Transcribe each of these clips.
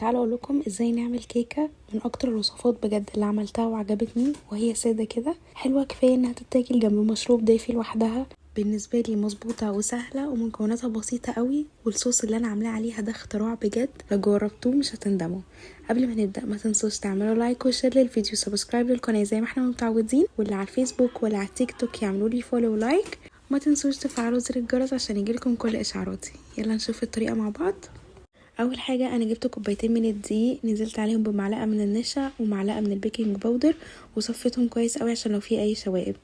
تعالوا اقول لكم ازاي نعمل كيكه من اكتر الوصفات بجد اللي عملتها وعجبتني، وهي ساده كده حلوه كفايه انها تتاكل جنب مشروب دافي لوحدها. بالنسبه لي مظبوطه وسهله ومكوناتها بسيطه قوي، والصوص اللي انا عاملاه عليها ده اختراع بجد، لو جربتوه مش هتندموا. قبل ما نبدا ما تنسوش تعملوا لايك وشير للفيديو، سبسكرايب للقناه زي ما احنا متعودين، واللي على الفيسبوك واللي على التيك توك يعملوا لي فولو ولايك، وما تنسوش تفعلوا زر الجرس عشان يجيلكم كل اشعاراتي. يلا نشوف الطريقه مع بعض. اول حاجه انا جبت كوبايتين من الدقيق، نزلت عليهم بمعلقه من النشا ومعلقه من البيكنج باودر وصفيتهم كويس قوي عشان لو في اي شوائب.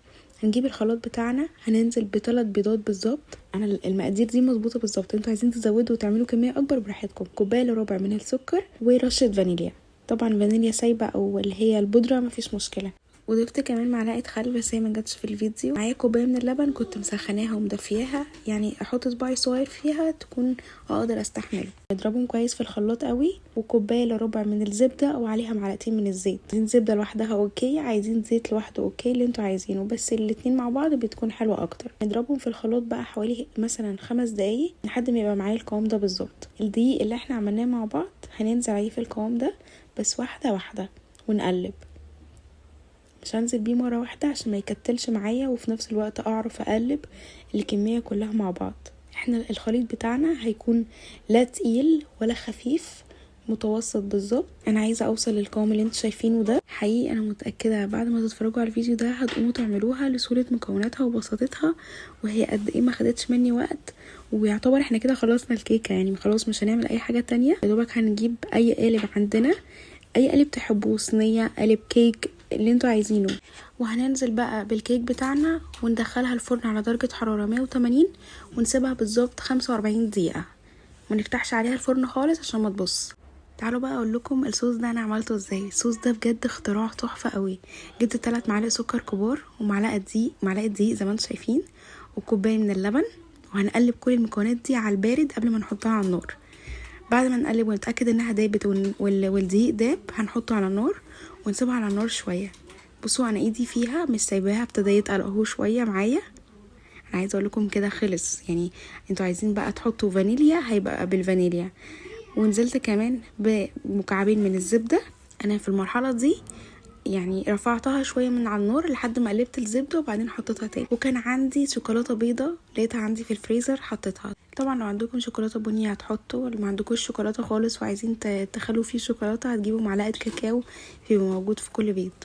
هنجيب الخلاط بتاعنا، هننزل بثلاث بيضات بالظبط. انا المقادير دي مظبوطه بالظبط، انتوا عايزين تزودوا وتعملوا كميه اكبر براحتكم. كوبايه الا ربع من السكر ورشه فانيليا، طبعا فانيليا سايبه او اللي هي البودره مفيش مشكله. وضفت كمان معلقه خل بس هي ما جاتش في الفيديو. معايا كوبايه من اللبن كنت مسخناها ومدفياها، يعني احط صباعي صغير فيها تكون اقدر استحمله. اضربهم كويس في الخلاط قوي. وكوبايه الا ربع من الزبده وعليها معلقتين من الزيت. عايزين زبده لوحدها اوكي، عايزين زيت لوحده اوكي، اللي انتوا عايزينه، بس الاتنين مع بعض بتكون حلوه اكتر. نضربهم في الخلاط بقى حوالي مثلا 5 دقايق لحد ما يبقى معايا القوام ده بالظبط. الدقيق اللي احنا عملناه مع بعض هننزل عليه في القوام ده بس واحده واحده ونقلب، مش هنزل بيه مره واحده عشان ما يكتلش معايا، وفي نفس الوقت اعرف اقلب الكميه كلها مع بعض. احنا الخليط بتاعنا هيكون لا تقيل ولا خفيف، متوسط بالظبط. انا عايزه اوصل للقوام اللي انتوا شايفينه ده. حقيقي انا متاكده بعد ما تتفرجوا على الفيديو ده هتقوموا تعملوها لسهوله مكوناتها وبساطتها، وهي قد ايه ما خدتش مني وقت. ويعتبر احنا كده خلصنا الكيكه، يعني خلاص مش هنعمل اي حاجه تانية. يا دوبك هنجيب اي قالب عندنا، اي قالب تحبوه، صينيه، قالب كيك، اللي انتوا عايزينه. وهننزل بقى بالكيك بتاعنا وندخلها الفرن على درجه حراره 180 ونسيبها بالظبط 45 دقيقه. ما نفتحش عليها الفرن خالص عشان ما تبص. تعالوا بقى اقول لكم الصوص ده انا عملته ازاي. الصوص ده بجد اختراع تحفه قوي. جبت 3 معالق سكر كبار ومعلقه دقيق زي ما انتم شايفين، وكوبايه من اللبن. وهنقلب كل المكونات دي على البارد قبل ما نحطها على النار. بعد ما نقلب ونتاكد انها دابت والدقيق داب، هنحطه على النار ونسيبها على النار شويه. بصوا انا ايدي فيها مش سايباها، ابتدى يتقل اهو شويه معايا. انا عايزه اقول لكم كده خلص. يعني انتوا عايزين بقى تحطوا فانيليا هيبقى بالفانيليا. ونزلت كمان بمكعبين من الزبده. انا في المرحله دي يعني رفعتها شويه من على النار لحد ما قلبت الزبده وبعدين حطيتها تاني. وكان عندي شوكولاته بيضه لقيتها عندي في الفريزر حطيتها. طبعا لو عندكم شوكولاته بني هتحطوا، لو ما عندكوش شوكولاته خالص وعايزين تخلوا فيه شوكولاته هتجيبوا معلقه كاكاو، بيبقى موجود في كل بيت.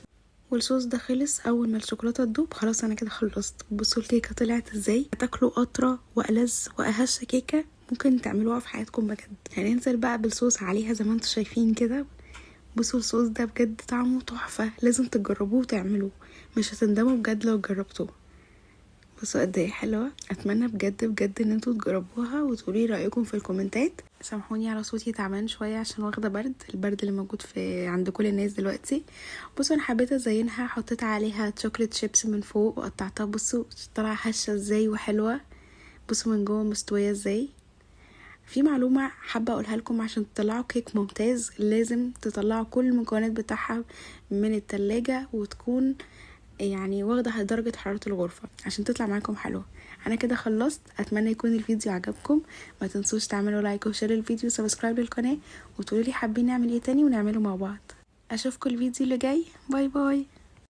والصوص ده خلص اول ما الشوكولاته تدوب. خلاص انا كده خلصت. بصوا الكيكه طلعت ازاي، هتاكلوا اطرى والذ واهش كيكه ممكن تعملوها في حياتكم بجد. هننزل بقى بالصوص عليها زي ما انتم شايفين كده. بصوا الصوص ده بجد طعمه تحفه، لازم تجربوه وتعملوه، مش هتندموا بجد لو جربتوه. بصوا قد ايه حلوه. اتمنى بجد بجد ان انتوا تجربوها وتقولي رايكم في الكومنتات. سامحوني على صوتي تعبان شويه عشان واخده البرد اللي موجود في عند كل الناس دلوقتي. بصوا انا حبيت ازينها، حطيت عليها شوكليت شيبس من فوق وقطعتها. بصوا طلع هشه ازاي وحلوه. بصوا من جوه مستويه ازاي. في معلومه حابه اقولها لكم، عشان تطلعوا كيك ممتاز لازم تطلعوا كل المكونات بتاعها من التلاجة وتكون يعني واخده درجه حراره الغرفه عشان تطلع معاكم حلوه. انا كده خلصت. اتمنى يكون الفيديو عجبكم. ما تنسوش تعملوا لايك وشير للفيديو وسبسكرايب للقناه، وتقولوا لي حابين نعمل ايه تاني ونعمله مع بعض. اشوفكم الفيديو اللي جاي. باي باي.